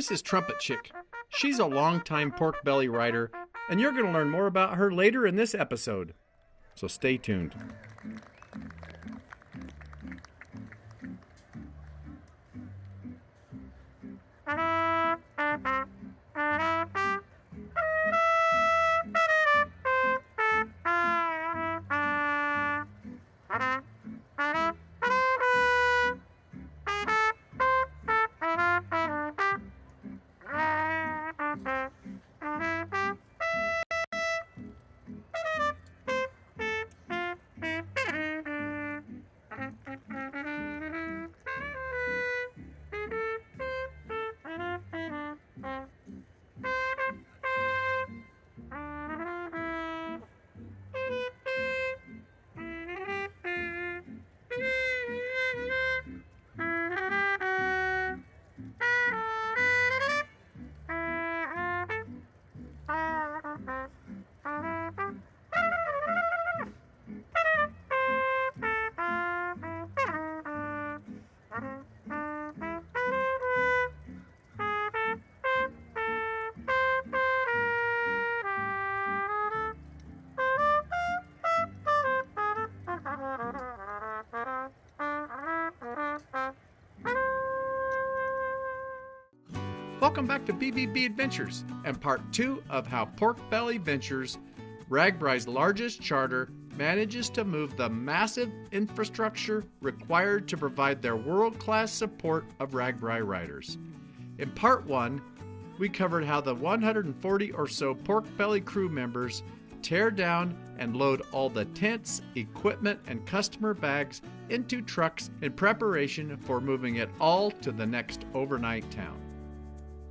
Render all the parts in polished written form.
This is Trumpet Chick. She's a longtime pork belly rider, and you're going to learn more about her later in this episode. So stay tuned. Welcome back to BBB Adventures and part 2 of how Pork Belly Ventures, RAGBRAI's largest charter, manages to move the massive infrastructure required to provide their world-class support of RAGBRAI riders. In part 1, we covered how the 140 or so Pork Belly crew members tear down and load all the tents, equipment, and customer bags into trucks in preparation for moving it all to the next overnight town.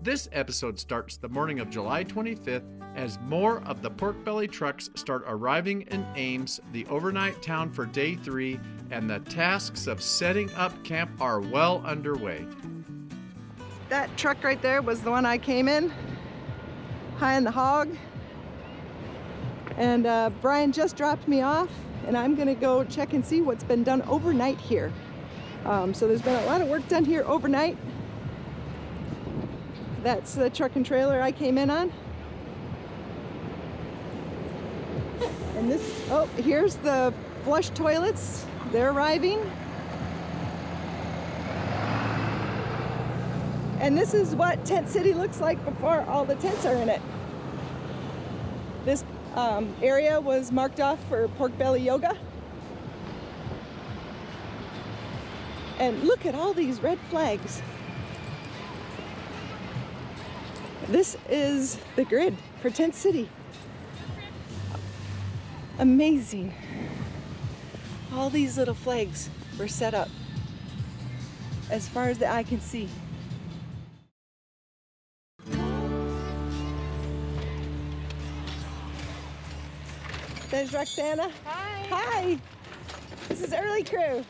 This episode starts the morning of July 25th as more of the Pork Belly trucks start arriving in Ames, the overnight town for day 3, and the tasks of setting up camp are well underway. That truck right there was the one I came in, high in the hog. And Brian just dropped me off, and I'm gonna go check and see what's been done overnight here. So there's been a lot of work done here overnight. That's the truck and trailer I came in on. And this, oh, here's the flush toilets. They're arriving. And this is what Tent City looks like before all the tents are in it. This area was marked off for pork belly yoga. And look at all these red flags. This is the grid for Tent City. Amazing. All these little flags were set up as far as the eye can see. There's Roxana. Hi. Hi. This is Early Crew.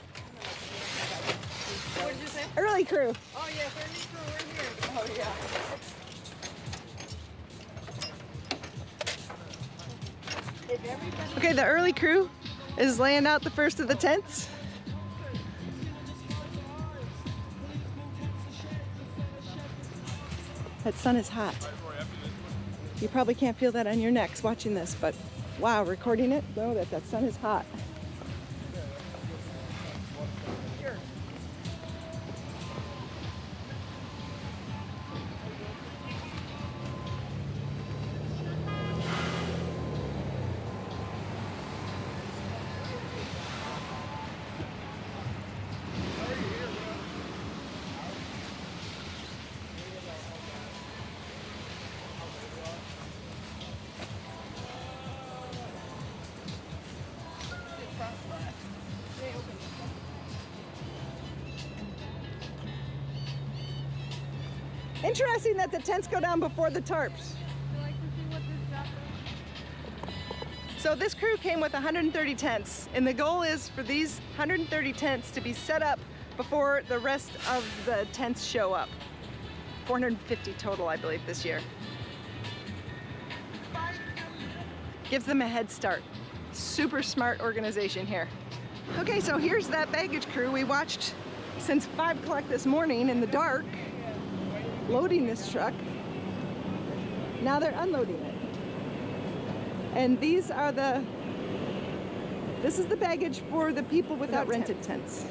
What did you say? Early Crew. Oh yes, early crew, we're here. Oh yeah. Okay, the Early Crew is laying out the first of the tents. That sun is hot. You probably can't feel that on your necks watching this, but wow, recording it, know that sun is hot. Interesting that the tents go down before the tarps. So this crew came with 130 tents, and the goal is for these 130 tents to be set up before the rest of the tents show up. 450 total, I believe, this year. Gives them a head start. Super smart organization here. Okay, so here's that baggage crew we watched since 5 o'clock this morning in the dark. loading this truck. Now they're unloading it. And this is the baggage for the people without rented tents.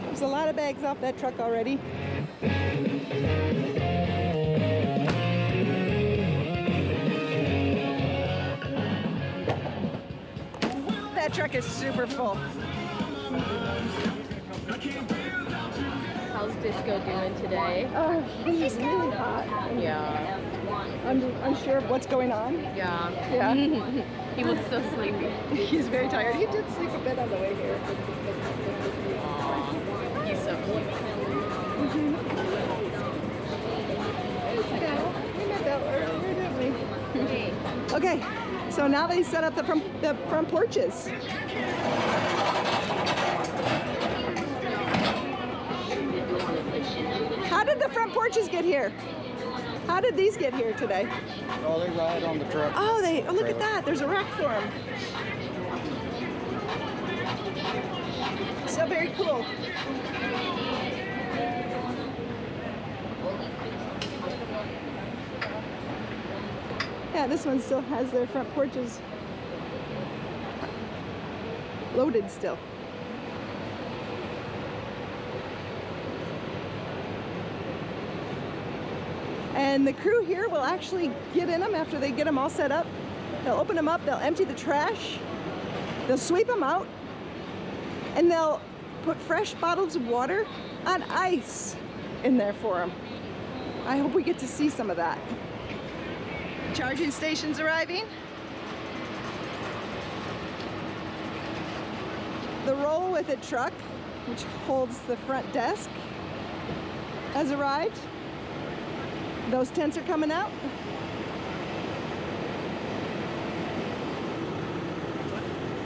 There's a lot of bags off that truck already. That truck is super full. How's Disco doing today? Oh, he's really hot. Yeah. I'm unsure of what's going on. Yeah. Yeah. He looks so sleepy. He's very tired. He did sleep a bit on the way here. Aww. He's so cute. Yeah, we met that earlier, didn't we? Okay, so now they set up the front porches. How did the front porches get here? How did these get here today? Oh, they ride on the truck. Oh, look at that. There's a rack for them. So very cool. Yeah, this one still has their front porches loaded still. And the crew here will actually get in them after they get them all set up. They'll open them up, they'll empty the trash, they'll sweep them out, and they'll put fresh bottles of water on ice in there for them. I hope we get to see some of that. Charging stations arriving. The roll with it truck, which holds the front desk, has arrived. Those tents are coming out.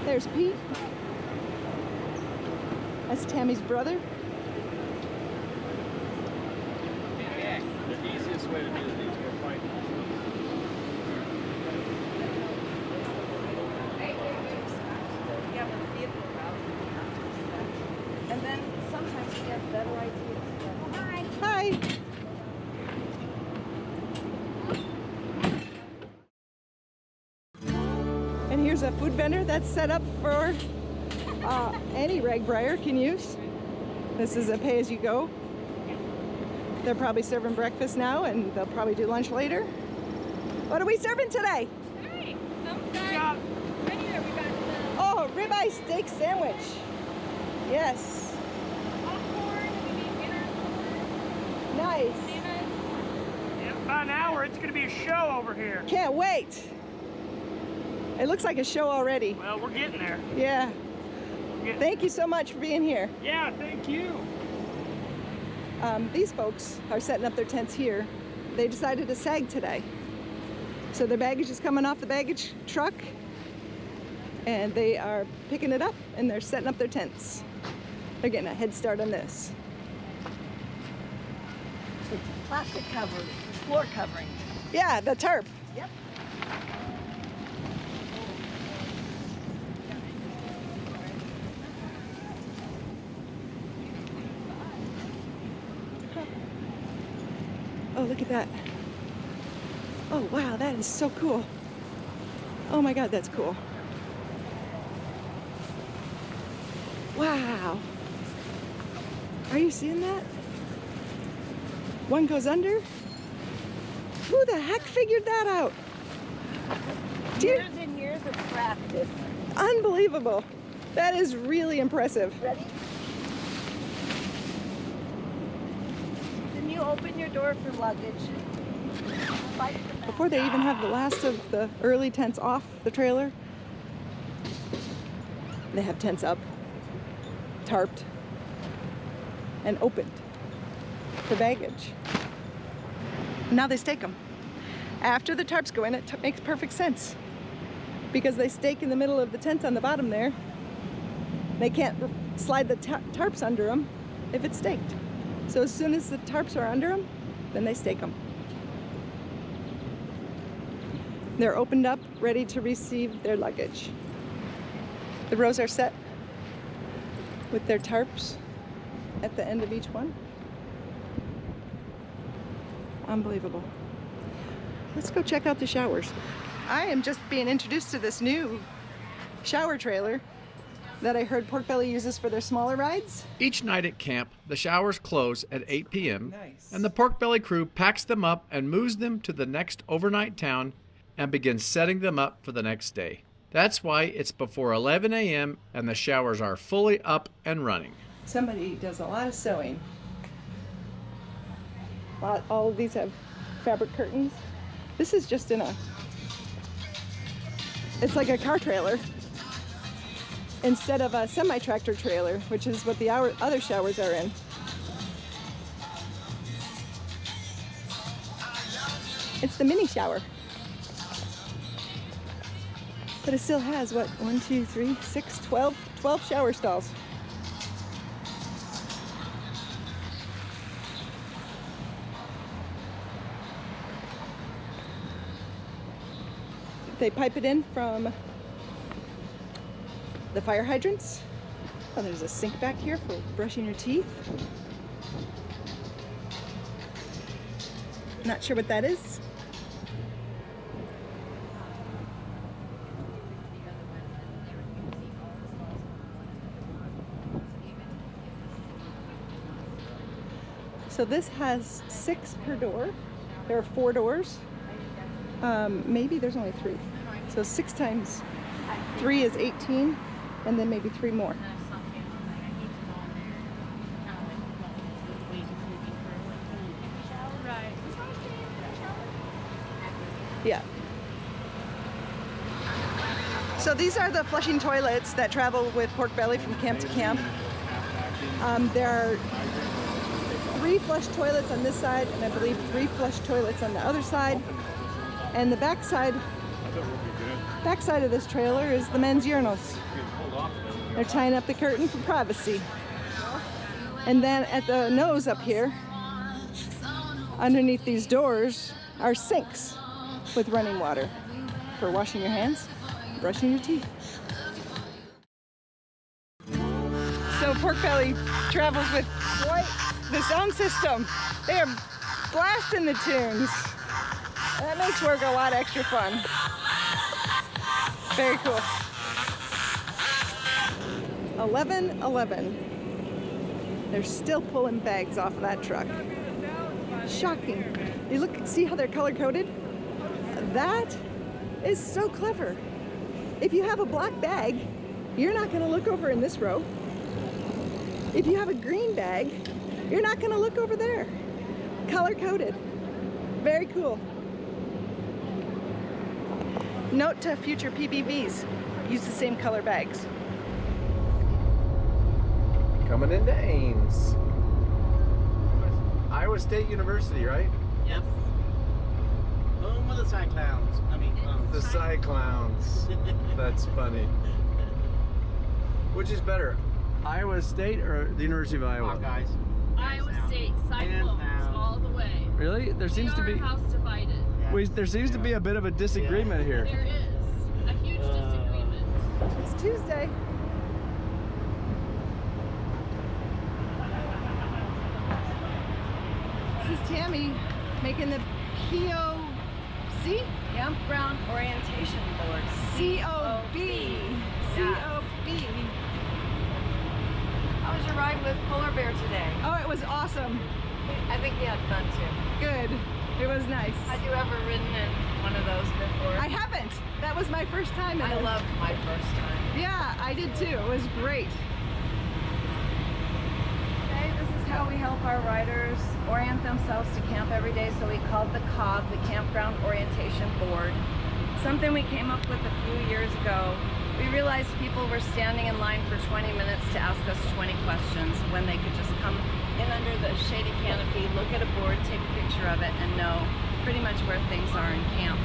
There's Pete. That's Tammy's brother. The easiest way to do these is fight. And then sometimes we have better ideas. Hi. And here's a food vendor that's set up for any RAGBRAIer can use. This is a pay-as-you-go. They're probably serving breakfast now, and they'll probably do lunch later. What are we serving today? Hey, right here we got Oh, ribeye steak sandwich. Yes. popcorn, we need dinner, Nice. bananas. In about an hour, it's going to be a show over here. Can't wait. It looks like a show already. Well, we're getting there. Yeah. We're getting Thank you so much for being here. Yeah, thank you. These folks are setting up their tents here. They decided to sag today. So their baggage is coming off the baggage truck, and they are picking it up, and they're setting up their tents. They're getting a head start on this. Plastic cover, floor covering. Yeah, the tarp. Yep. Oh, look at that. Oh, wow, that is so cool. Oh my God, that's cool. Wow. Are you seeing that? One goes under. Who the heck figured that out? Dude, Years and years of practice. unbelievable. That is really impressive. Ready? Then you open your door for luggage. Fight the back. Before they even have the last of the early tents off the trailer, they have tents up, tarped, and opened for baggage. Now they stake them. After the tarps go in, it makes perfect sense because they stake in the middle of the tent on the bottom there. They can't slide the tarps under them if it's staked. So as soon as the tarps are under them, then they stake them. They're opened up, ready to receive their luggage. The rows are set with their tarps at the end of each one. Unbelievable. Let's go check out the showers. I am just being introduced to this new shower trailer that I heard Pork Belly uses for their smaller rides. Each night at camp, the showers close at 8 p.m. Nice. and the Pork Belly crew packs them up and moves them to the next overnight town and begins setting them up for the next day. That's why it's before 11 a.m. and the showers are fully up and running. Somebody does a lot of sewing. All of these have fabric curtains. This is just in a, it's like a car trailer instead of a semi-tractor trailer, which is what the other showers are in. It's the mini shower. But it still has, what, 1, 2, 3, 6, 12 shower stalls. They pipe it in from the fire hydrants. Oh, there's a sink back here for brushing your teeth. Not sure what that is. So this has 6 per door. There are 4 doors. Maybe there's only 3. So 6 times 3 is 18, and then maybe 3 more. Yeah. So these are the flushing toilets that travel with Pork Belly from camp to camp. There are 3 flush toilets on this side, and I believe 3 flush toilets on the other side. And the back side of this trailer is the men's urinals. They're tying up the curtain for privacy. And then at the nose up here, underneath these doors, are sinks with running water for washing your hands, brushing your teeth. So Pork Belly travels with quite the sound system. They are blasting the tunes. That makes work a lot extra fun. Very cool. 11:11. They're still pulling bags off of that truck. Shocking. You look, see how they're color coded? That is so clever. If you have a black bag, you're not going to look over in this row. If you have a green bag, you're not going to look over there. Color coded. Very cool. Note to future PBVs, use the same color bags. Coming into Ames. Iowa State University, right? Yep. Home of the Cyclones. The Cyclones. That's funny. Which is better, Iowa State or the University of Iowa? Guys. Iowa State, Cyclones, all the way. Really? There seems to be. House divided. There seems to be a bit of a disagreement here. There is a huge disagreement. It's Tuesday. This is Tammy making the POC? Campground Orientation Board. COB. Yeah. COB. How was your ride with Polar Bear today? Oh, it was awesome. I think you had fun too. Good. It was nice. Had you ever ridden in one of those before? I haven't. That was my first time. I loved my first time. Yeah, I did too. It was great. Okay, this is how we help our riders orient themselves to camp every day. So we called the COB, the Campground Orientation Board. Something we came up with a few years ago. We realized people were standing in line for 20 minutes to ask us 20 questions when they could just come in under the shady canopy, look at a board, take a picture of it, and know pretty much where things are in camp.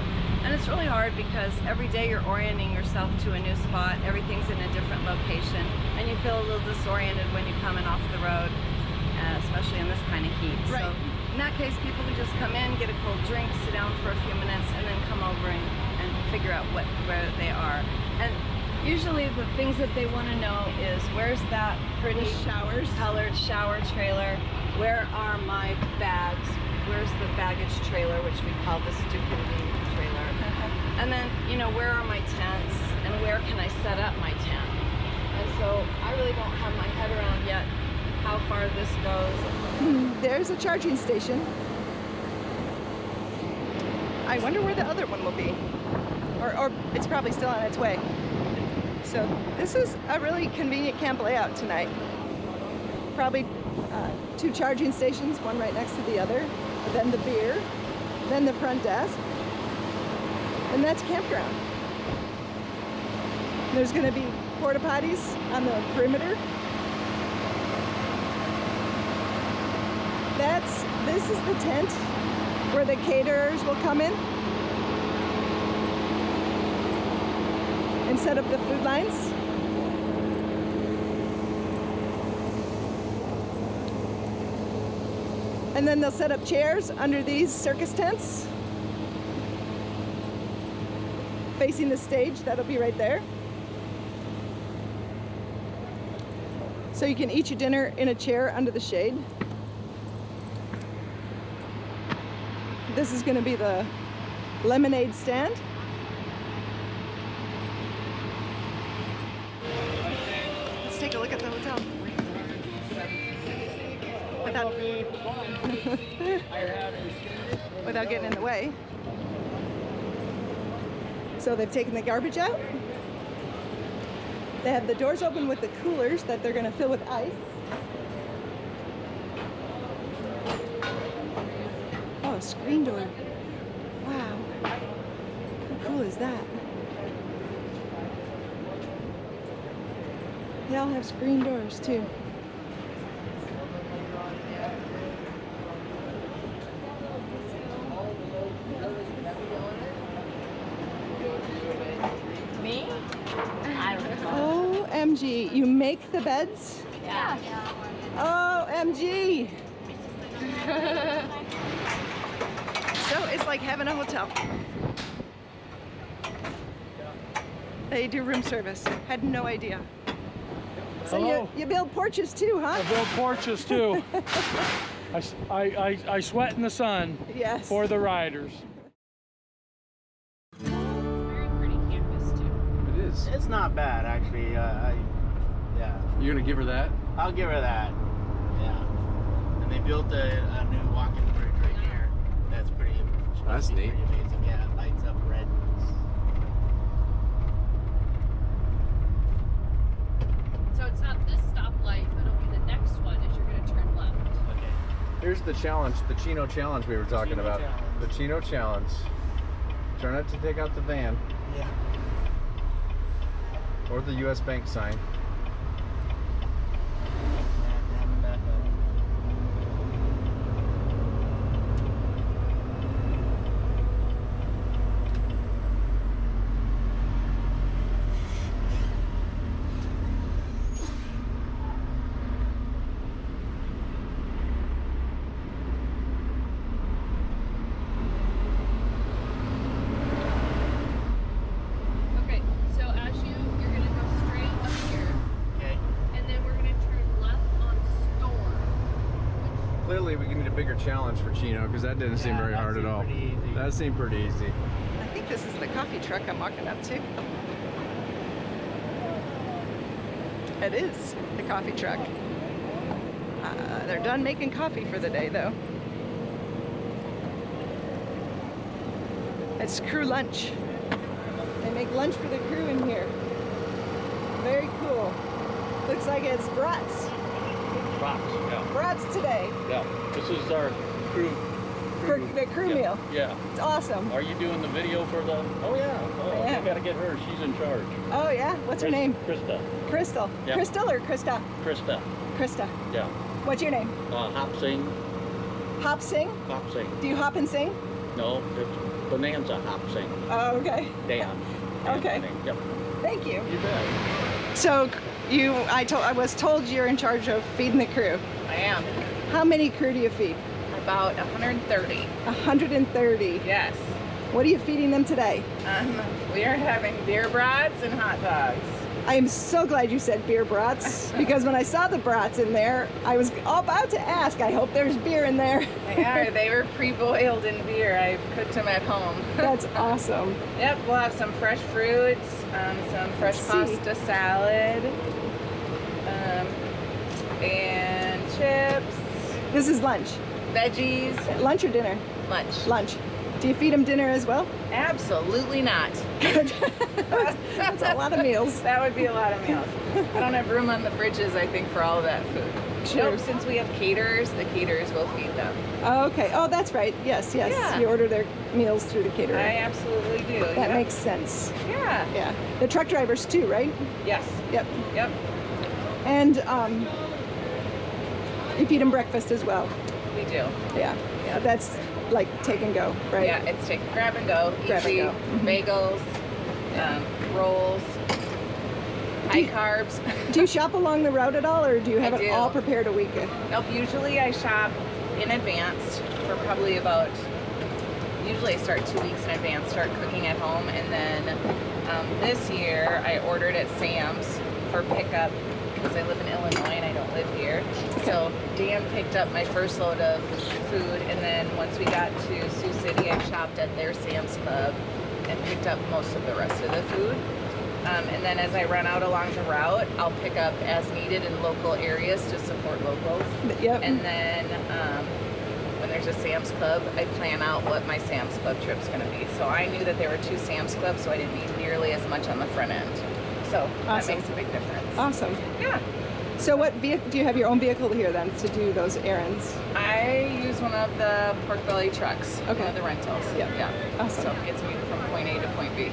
And it's really hard because every day you're orienting yourself to a new spot, everything's in a different location, and you feel a little disoriented when you're coming off the road, especially in this kind of heat. Right. So in that case, people can just come in, get a cold drink, sit down for a few minutes, and then come over and figure out where they are. And usually the things that they want to know is, where's that pretty The showers. colored shower trailer? Where are my bags? where's the baggage trailer, which we call the stupidity trailer. And then, you know, where are my tents and where can I set up my tent? And so I really don't have my head around yet how far this goes. There's a charging station. I wonder where the other one will be. Or it's probably still on its way. So this is a really convenient camp layout tonight. Probably 2 charging stations, one right next to the other, then the beer, then the front desk, and that's campground. There's going to be porta potties on the perimeter. This is the tent where the caterers will come in and set up the food lines. And then they'll set up chairs under these circus tents facing the stage. That'll be right there. So you can eat your dinner in a chair under the shade. This is going to be the lemonade stand. Let's take a look at the hotel. Without getting in the way. So they've taken the garbage out. They have the doors open with the coolers that they're going to fill with ice. Oh, a screen door. Wow. How cool is that? They all have screen doors too. Me? I don't know. OMG, you make the beds? Yeah. OMG. So it's like having a hotel. They do room service. Had no idea. So you build porches too, huh? I build porches too. I sweat in the sun Yes. for the riders. Very pretty campus too. It is. It's not bad, actually. Yeah. You're gonna give her that? I'll give her that. Yeah. And they built a new walking bridge right here. That's pretty. That's neat. Pretty amazing. Yeah, it lights up red. So it's not this stoplight, but it'll be the next one as you're going to turn left. Okay. Here's the challenge, the Chino challenge we were talking Chino about. challenge. The Chino challenge. Try not to take out the van Yeah. or the US Bank sign. Okay, so as you're going to go straight up here, Okay. and then we're going to turn left on Store. Clearly we need a bigger challenge for Chino because that didn't seem Yeah, very that hard at seemed all. pretty easy. That seemed pretty easy. I think this is the coffee truck I'm walking up to. It is the coffee truck. They're done making coffee for the day though. It's crew lunch. They make lunch for the crew in here. Very cool. Looks like it's brats. Props, yeah. Brats today Yeah. This is our crew. for the crew yeah, meal. Yeah. It's awesome. Are you doing the video for the? Oh yeah. Oh, Yeah. you gotta get her. She's in charge. Oh yeah, what's her name? Krista. Crystal. Yeah. Crystal or Krista? Krista. Krista. Yeah. What's your name? Hop sing. Hop sing? Hop sing. Do you hop and sing? No, it's Bonanza hop sing. Oh, okay. Dan. Okay. Yep. Thank you. You bet. So I was told you're in charge of feeding the crew. I am. How many crew do you feed? About 130. 130. Yes. What are you feeding them today? We are having beer brats and hot dogs. I am so glad you said beer brats, because when I saw the brats in there, I was about to ask, I hope there's beer in there. They are. They were pre-boiled in beer. I cooked them at home. That's awesome. Yep, we'll have some fresh fruits, some fresh pasta salad, and chips, This is lunch. veggies, Lunch or dinner? lunch. Lunch. Do you feed them dinner as well? Absolutely not. That's a lot of meals. That would be a lot of meals. I don't have room on the fridges, I think, for all of that food. Sure. Nope, since we have caterers, the caterers will feed them. Oh, okay. Oh, that's right. Yes, yes. Yeah. You order their meals through the caterer. I absolutely do. That Yep. makes sense. Yeah. Yeah. The truck drivers too, right? Yes. Yep. Yep. And you feed them breakfast as well. We do. Yeah. Yeah. That's like take and go, right? Yeah, it's take grab and go, Grab and easy, go. Mhm. bagels, rolls, high carbs. Do you shop along the route at all, or do you have I it do. all prepared a week? Nope, usually I shop in advance for probably about, usually I start 2 weeks in advance, start cooking at home, and then this year I ordered at Sam's for pickup because I live in Illinois and I don't live here. So Dan picked up my first load of food, and then once we got to Sioux City, I shopped at their Sam's Club and picked up most of the rest of the food. And then as I run out along the route, I'll pick up as needed in local areas to support locals. Yep. And then when there's a Sam's Club, I plan out what my Sam's Club trip's going to be. So I knew that there were 2 Sam's Clubs, so I didn't need nearly as much on the front end. So that Awesome. makes a big difference. Awesome. Yeah. So what do you have your own vehicle here then to do those errands? I use one of the pork belly trucks, Okay. one of the rentals. Yep. Yeah. Awesome. So it gets me from point A to point B.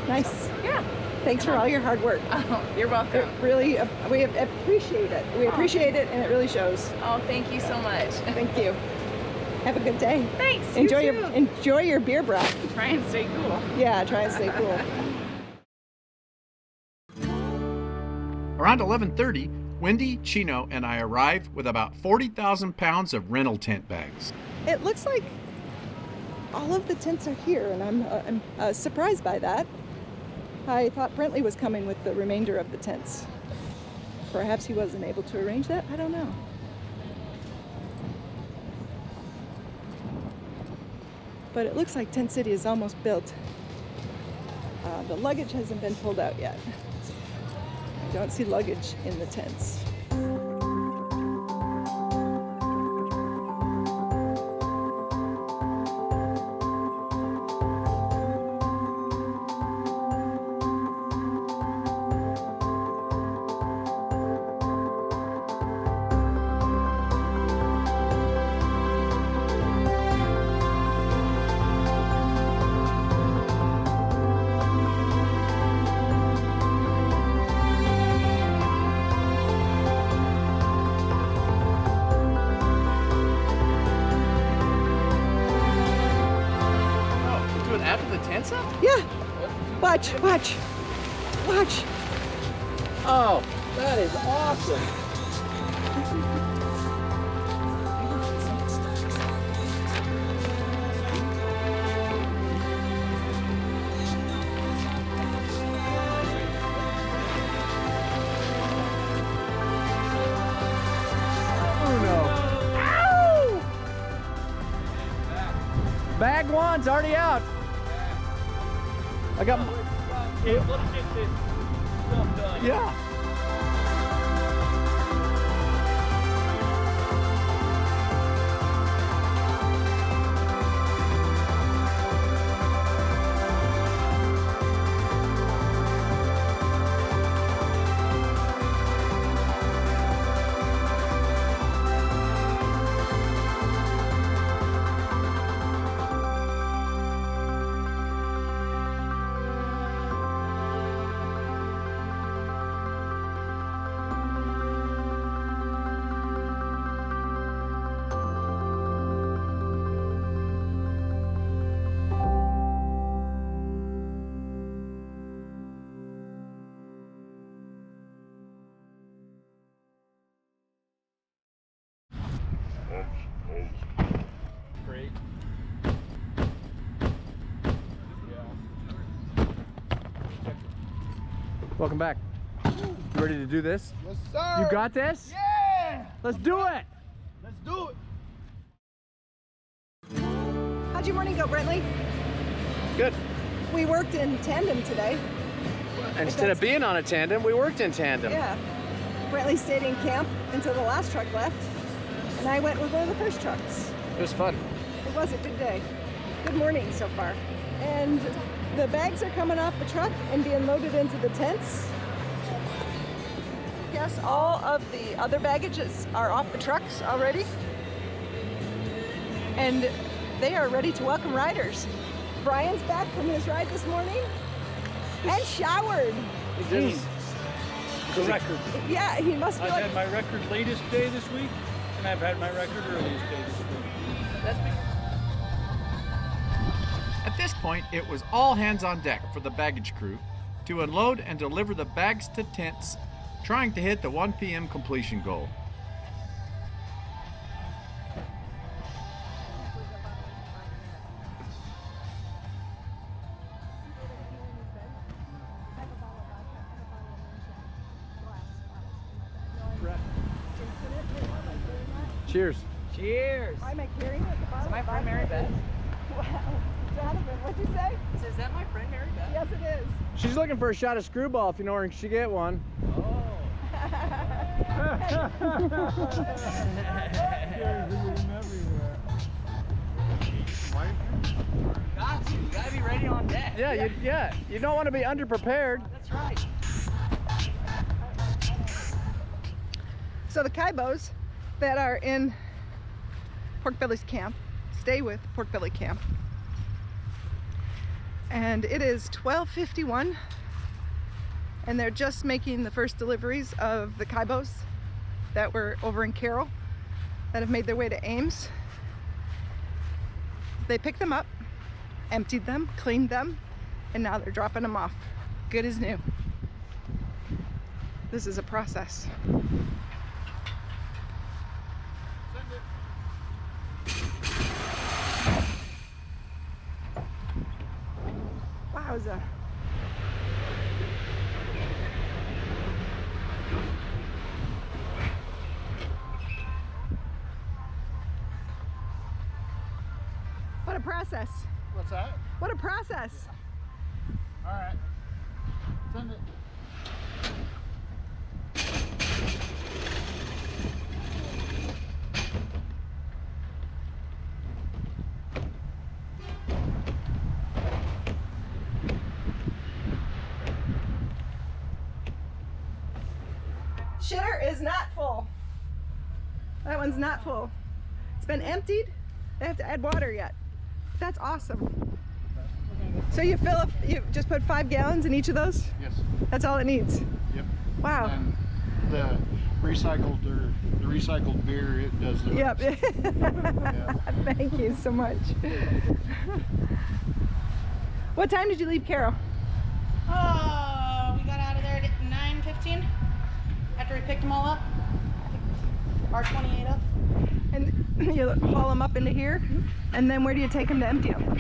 Nice. Yeah. Thanks for all your hard work. Oh, you're welcome. It really, we appreciate it. We appreciate it, and it really shows. Oh, thank you so much. Thank you. Have a good day. Thanks. Enjoy you your too. enjoy your beer brat. Try and stay cool. Yeah, try and stay cool. Around 11:30, Wendy, Chino, and I arrived with about 40,000 pounds of rental tent bags. It looks like all of the tents are here, and I'm surprised by that. I thought Brentley was coming with the remainder of the tents. Perhaps he wasn't able to arrange that? I don't know. But it looks like Tent City is almost built. The luggage hasn't been pulled out yet. I don't see luggage in the tents. Yeah. Watch, watch, watch. Oh, that is awesome. Bag one's already out. I got my... Let's get this stuff done. Yeah. Great. Welcome back. ready to do this? Yes, sir. You got this? Yeah. Let's do it. Let's do it. How'd your morning go, Brentley? Good. We worked in tandem today. Instead of being on a tandem, we worked in tandem. Yeah. Brentley stayed in camp until the last truck left, and I went with one of the first trucks. It was fun. It was a good day. Good morning so far. And the bags are coming off the truck and being loaded into the tents. Yes, all of the other baggages are off the trucks already. And they are ready to welcome riders. Brian's back from his ride this morning and showered. This is The record. Yeah, he must be I've like, had my record latest day this week, and I've had my record earliest day this week. At this point, it was all hands on deck for the baggage crew to unload and deliver the bags to tents, trying to hit the 1 p.m. completion goal. Cheers. Cheers. Why am I carrying it at the bottom? Is that my friend Mary Beth? Wow. Jonathan, what'd you say? Is that my friend Mary Beth? Yes, it is. She's looking for a shot of screwball if you know where she get one. Oh. Got to. You gotta be ready on deck. Yeah, you don't want to be underprepared. That's right. So the Typos that are in Pork Belly's camp stay with Pork Belly Camp. And it is 12:51 and they're just making the first deliveries of the Typos that were over in Carroll that have made their way to Ames. They picked them up, emptied them, cleaned them, and now they're dropping them off. Good as new. This is a process. Wowza. What a process. What's that? What a process. All right. Send it. Shitter is not full. That one's not full. It's been emptied. They have to add water yet. That's awesome. So you fill up, you just put 5 gallons in each of those? Yes. That's all it needs? Yep. Wow. And the recycled beer, it does the Yep. rest. Yeah. Thank you so much. What time did you leave Carroll? Oh, we got out of there at 9:15 after we picked them all up. Our 28 up. And you haul them up into here? And then where do you take them to empty them?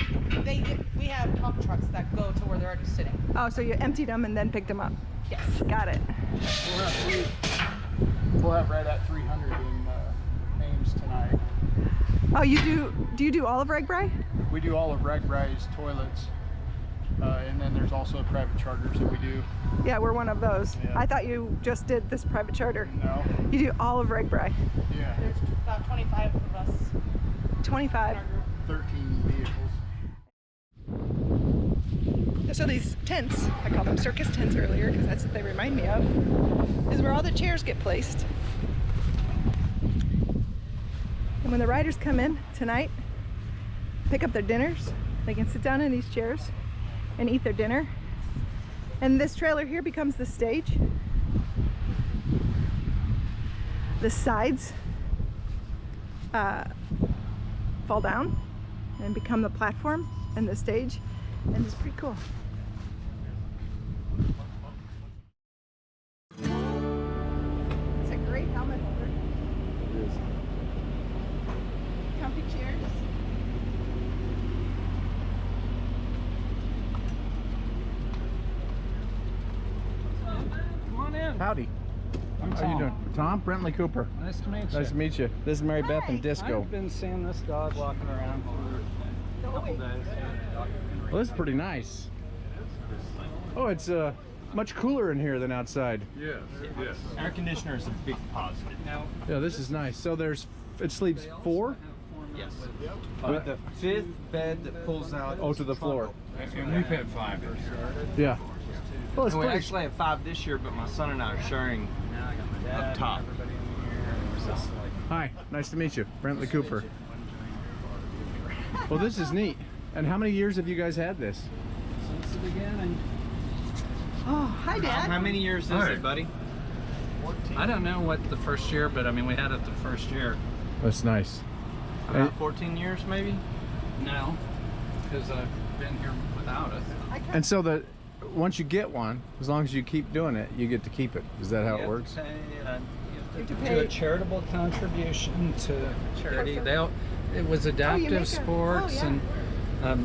We have pump trucks that go to where they're already sitting. Oh, so you emptied them and then picked them up? Yes. Got it. We'll have right at 300 in Ames tonight. Oh, you do you do all of RAGBRAI? We do all of RAGBRAI's toilets, and then there's also private charters that we do. Yeah, we're one of those. Yeah. I thought you just did this private charter. No. You do all of RAGBRAI. Yeah. There's about 25 of us. 25. 13 vehicles. So these tents, I called them circus tents earlier because that's what they remind me of, is where all the chairs get placed. And when the riders come in tonight, pick up their dinners, they can sit down in these chairs and eat their dinner. And this trailer here becomes the stage. The sides fall down and become the platform and the stage, and it's pretty cool. It's a great helmet holder. It is. Comfy chairs. Come on in. Howdy. How you doing? Tom? Brentley Cooper. Nice to meet you. Nice to meet you. This is Mary Beth and Disco. I've been seeing this dog walking around for a couple days. Well, this is pretty nice. Oh, it's much cooler in here than outside. Yes, yes. Air conditioner is a big positive. Yeah, this is nice. So it sleeps 4? Yes. With the 5th bed that pulls out. Oh, to the floor. And we've had 5 this year. Yeah. Well, it's And we pretty. actually have 5 this year, but my son and I are sharing up top. Hi, nice to meet you. Brentley Cooper. Well, this is neat. And how many years have you guys had this? Since the beginning. Oh, hi, Dad. How many years is it, buddy? I don't know what the first year, but I mean, we had it the first year. That's nice. About 14 years, maybe? No, because I've been here without it. And so once you get one, as long as you keep doing it, you get to keep it. Is that how it works? You have to do a charitable contribution to charity. It was adaptive sports, and I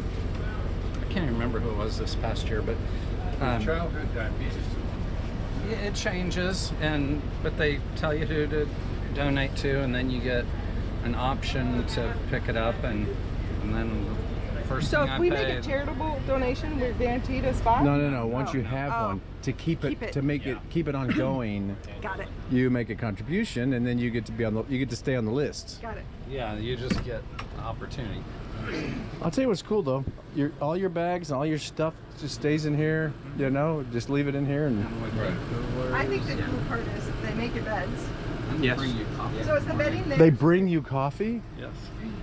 can't even remember who it was this past year, but Childhood diabetes. it changes, but they tell you who to donate to, and then you get an option to pick it up, and then the first So thing if I we paid, make a charitable donation, we're guaranteed a spot? No. Once you have one, to keep it, to make it, keep it ongoing. Got it. You make a contribution, and then you get to be you get to stay on the list. Got it. yeah, you just get opportunity. I'll tell you what's cool though. All your bags, all your stuff just stays in here. You know, just leave it in here, and I think the cool part is they make your beds. Yes. Bring you coffee. So is the bedding there? they bring you coffee. Yes.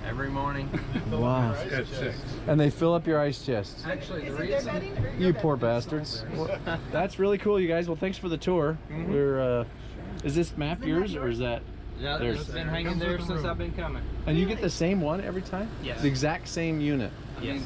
Every morning. Wow. At 6. And they fill up your ice chest. Actually, the Is it their reason bedding or your You bed? poor bastards. Well, that's really cool, you guys. Well, thanks for the tour. We're is this map yours or is that? Yeah, There's- it's been hanging there since I've been coming. And you get the same one every time? Yes. The exact same unit. Yes.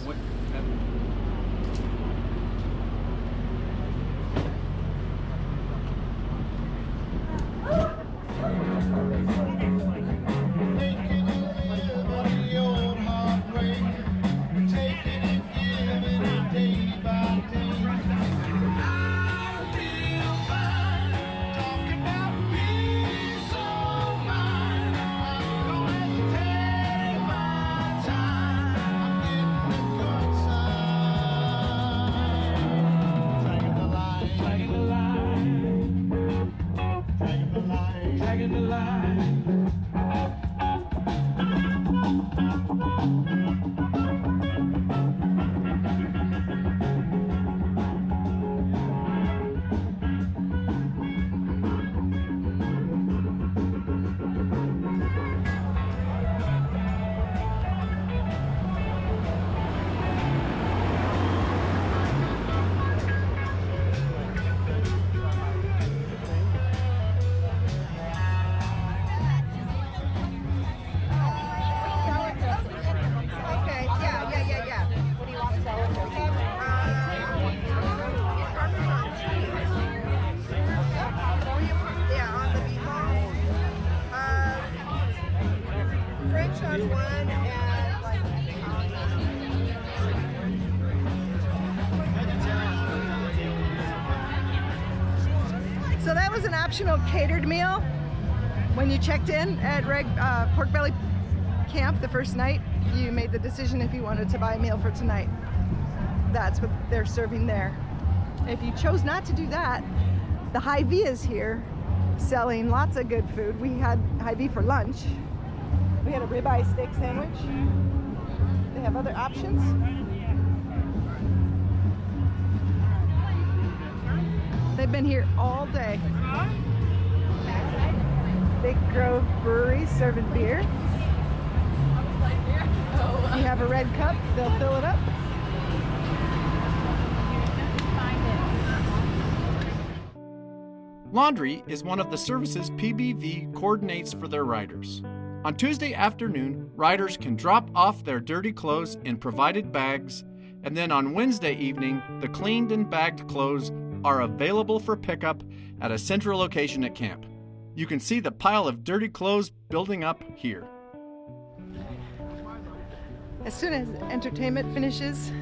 Okay, yeah. What do you want to sell? Yeah, on the meatball. French on one and like So that was an optional catered meal when you checked in at Pork Belly Camp the first night. You made the decision if you wanted to buy a meal for tonight. That's what they're serving there. If you chose not to do that, the Hy-Vee is here selling lots of good food. We had Hy-Vee for lunch. We had a ribeye steak sandwich. They have other options. They've been here all day. Big Grove Brewery serving beer. You have a red cup, they'll fill it up. Laundry is one of the services PBV coordinates for their riders. On Tuesday afternoon, riders can drop off their dirty clothes in provided bags, and then on Wednesday evening, the cleaned and bagged clothes are available for pickup at a central location at camp. You can see the pile of dirty clothes building up here. As soon as entertainment finishes,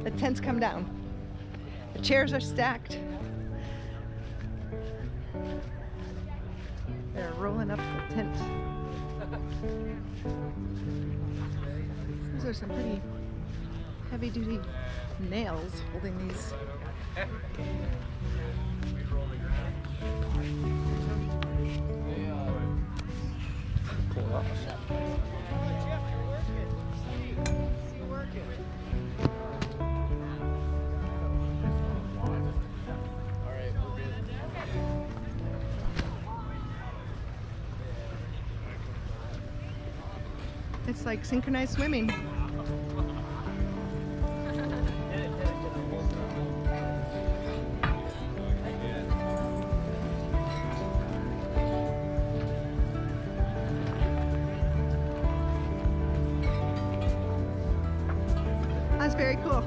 the tents come down. The chairs are stacked. They're rolling up the tent. Those are some pretty heavy-duty nails holding these. Pull off. It's like synchronized swimming. That's very cool.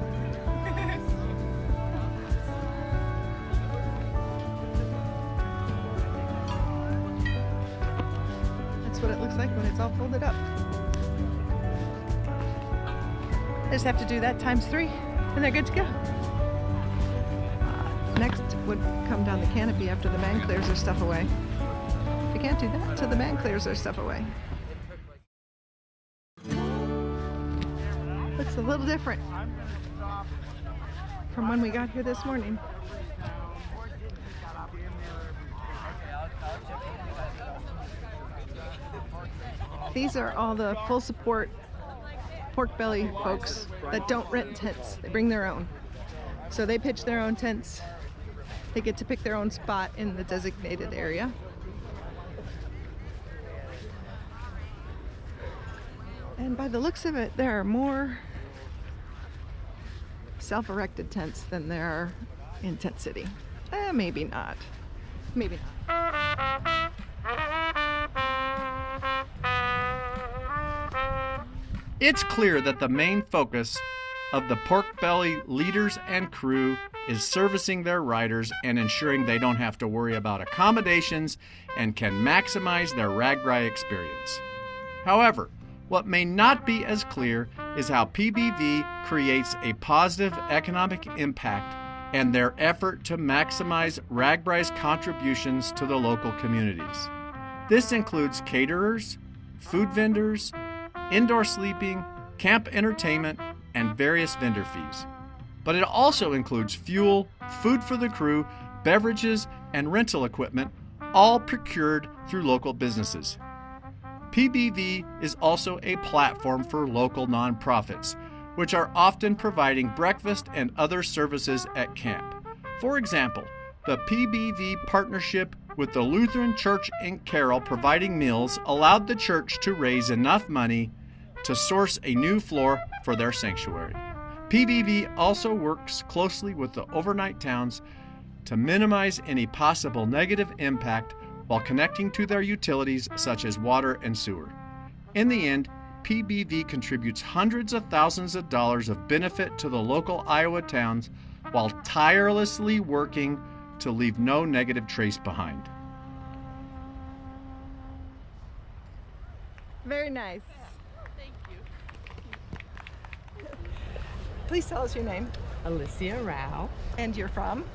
That's what it looks like when it's all folded up. They just have to do that times 3 and they're good to go. Next would come down the canopy after the man clears their stuff away. They can't do that till the man clears their stuff away. Looks a little different from when we got here this morning. These are all the full support pork belly folks that don't rent tents. They bring their own. So they pitch their own tents. They get to pick their own spot in the designated area. And by the looks of it, there are more self-erected tents than there are in Tent City. Maybe not. Maybe not. It's clear that the main focus of the pork belly leaders and crew is servicing their riders and ensuring they don't have to worry about accommodations and can maximize their RAGBRAI experience. However, what may not be as clear is how PBV creates a positive economic impact and their effort to maximize RAGBRAI's contributions to the local communities. This includes caterers, food vendors, indoor sleeping, camp entertainment, and various vendor fees. But it also includes fuel, food for the crew, beverages, and rental equipment, all procured through local businesses. PBV is also a platform for local nonprofits, which are often providing breakfast and other services at camp. For example, the PBV partnership with the Lutheran Church in Carroll providing meals allowed the church to raise enough money to source a new floor for their sanctuary. PBV also works closely with the overnight towns to minimize any possible negative impact while connecting to their utilities such as water and sewer. In the end, PBV contributes hundreds of thousands of dollars of benefit to the local Iowa towns while tirelessly working to leave no negative trace behind. Very nice. Thank you. Please tell us your name. Alicia Rao. And you're from?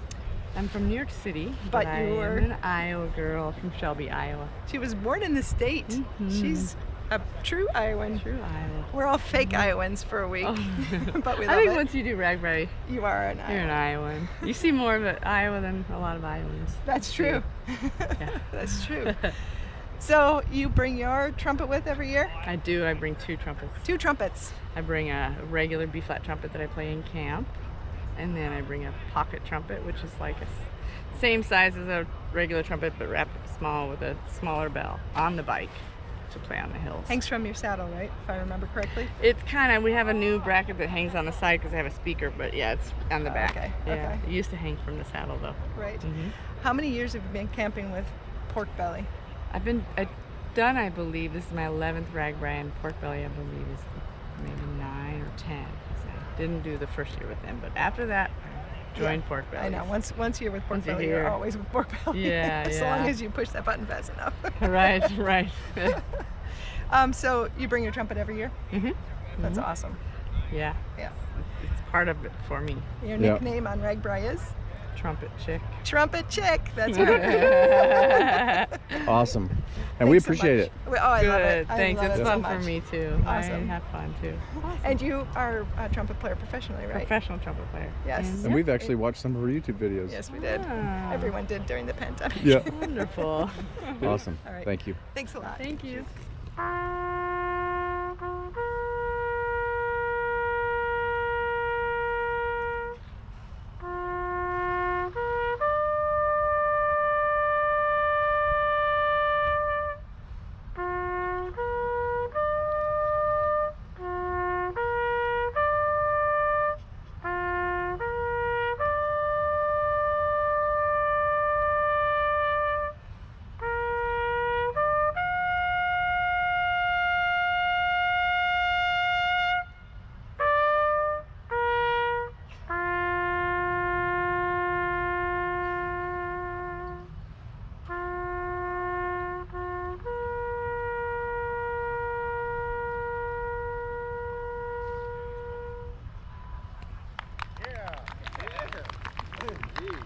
I'm from New York City, but I you're am an Iowa girl from Shelby, Iowa. She was born in the state. Mm-hmm. She's a true Iowan. True Iowa. We're all fake Iowans for a week, but we love I think it. Once you do RAGBRAI, you are an Iowan. You're an Iowan. You see more of Iowa than a lot of Iowans. That's true. Yeah. That's true. So you bring your trumpet with every year? I do. I bring 2 trumpets. 2 trumpets. I bring a regular B-flat trumpet that I play in camp, and then I bring a pocket trumpet, which is like a same size as a regular trumpet, but wrapped small with a smaller bell on the bike to play on the hills. Hangs from your saddle, right? If I remember correctly. It's kind of, we have a new bracket that hangs on the side because I have a speaker, but yeah, it's on the back. Okay. Yeah, okay. It used to hang from the saddle though. Right. Mm-hmm. How many years have you been camping with pork belly? I've done, I believe, this is my 11th RAGBRAI, and pork belly, I believe, is maybe 9 or 10. I didn't do the first year with them, but after that, I joined pork belly. I know. Once you're with pork Once you're belly, here. you're always with pork belly. Yeah, As long as you push that button fast enough. Right, right. So you bring your trumpet every year? Mm-hmm. That's awesome. Yeah. Yeah. It's part of it for me. Your nickname on RAGBRAI is? Trumpet chick. Trumpet chick. That's right. Awesome. And we appreciate it. Oh, I love it. Good. Thanks. It's fun for me too. Awesome. I have fun too. Awesome. And you are a trumpet player professionally, right? Professional trumpet player. Yes. And we've actually watched some of her YouTube videos. Yes, we did. Everyone did during the pandemic. Yeah. Wonderful. Awesome. All right. Thank you. Thanks a lot. Thank you.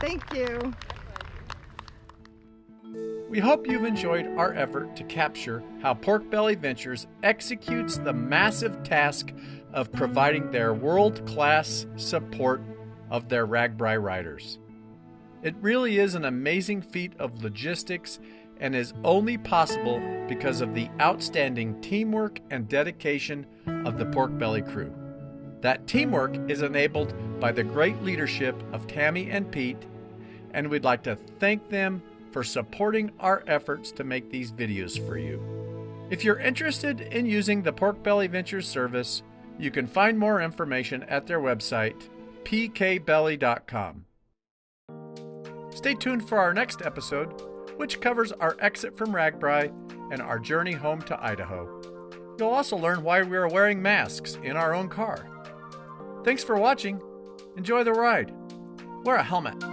Thank you. We hope you've enjoyed our effort to capture how Pork Belly Ventures executes the massive task of providing their world-class support of their RAGBRAI riders. It really is an amazing feat of logistics and is only possible because of the outstanding teamwork and dedication of the Pork Belly crew. That teamwork is enabled by the great leadership of Tammy and Pete, and we'd like to thank them for supporting our efforts to make these videos for you. If you're interested in using the Pork Belly Ventures service, you can find more information at their website, pkbelly.com. Stay tuned for our next episode, which covers our exit from RAGBRAI and our journey home to Idaho. You'll also learn why we are wearing masks in our own car. Thanks for watching. Enjoy the ride. Wear a helmet.